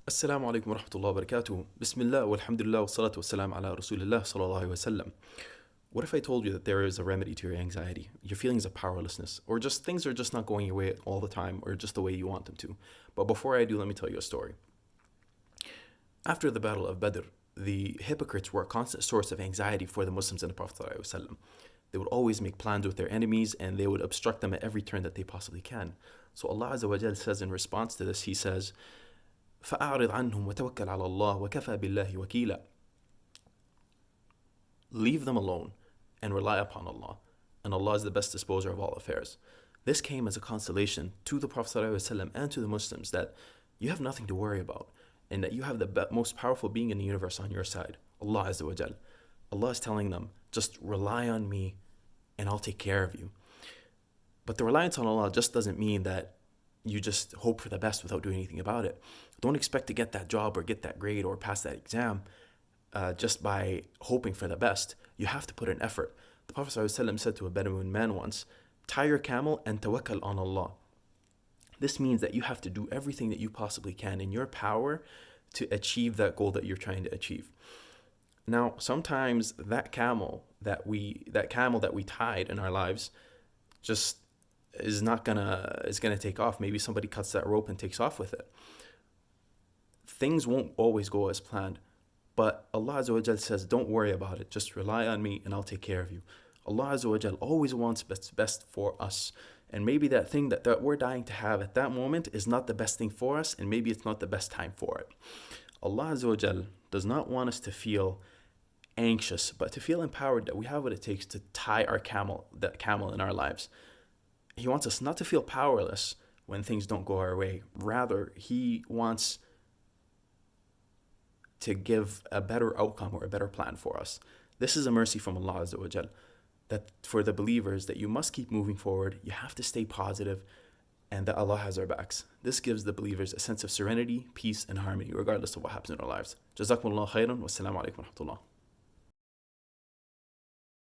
Assalamu alaikum wa rahmatullahi wa barakatuh. Bismillah walhamdulillah wa salatu wa salam ala rasulillah sallallahu alaihi wasallam. What if I told you that there is a remedy to your anxiety, your feelings of powerlessness, or just things are just not going your way all the time, or just the way you want them to? But before I do, let me tell you a story. After the Battle of Badr, the hypocrites were a constant source of anxiety for the Muslims and the Prophet sallallahu alaihi wasallam. They would always make plans with their enemies and they would obstruct them at every turn that they possibly can. So Allah Azza wa Jal says in response to this, He says, فأعرض عنهم وتوكل على الله وكفى بالله وكيلا. Leave them alone and rely upon Allah, and Allah is the best disposer of all affairs. This came as a consolation to the Prophet ﷺ and to the Muslims that you have nothing to worry about and that you have the most powerful being in the universe on your side, Allah Azza wa Jal. Allah is telling them, just rely on me and I'll take care of you. But the reliance on Allah just doesn't mean that you just hope for the best without doing anything about it. Don't expect to get that job or get that grade or pass that exam just by hoping for the best. You have to put in effort. The Prophet ﷺ said to a Bedouin man once, tie your camel and tawakkal on Allah. This means that you have to do everything that you possibly can in your power to achieve that goal that you're trying to achieve. Now, sometimes that camel that we tied in our lives just is gonna take off. Maybe somebody cuts that rope and takes off with it. Things won't always go as planned, but Allah Azza wa Jal says, don't worry about it. Just rely on me and I'll take care of you. Allah Azza wa Jal always wants best for us. And maybe that thing that we're dying to have at that moment is not the best thing for us, and maybe it's not the best time for it. Allah Azza wa Jal does not want us to feel anxious, but to feel empowered that we have what it takes to tie that camel in our lives. He wants us not to feel powerless when things don't go our way. Rather, He wants to give a better outcome or a better plan for us. This is a mercy from Allah Azza wa Jal, that for the believers that you must keep moving forward, you have to stay positive, and that Allah has our backs. This gives the believers a sense of serenity, peace, and harmony, regardless of what happens in our lives. Jazakumullah khairan, wassalamu alaikum wa rahmatullah.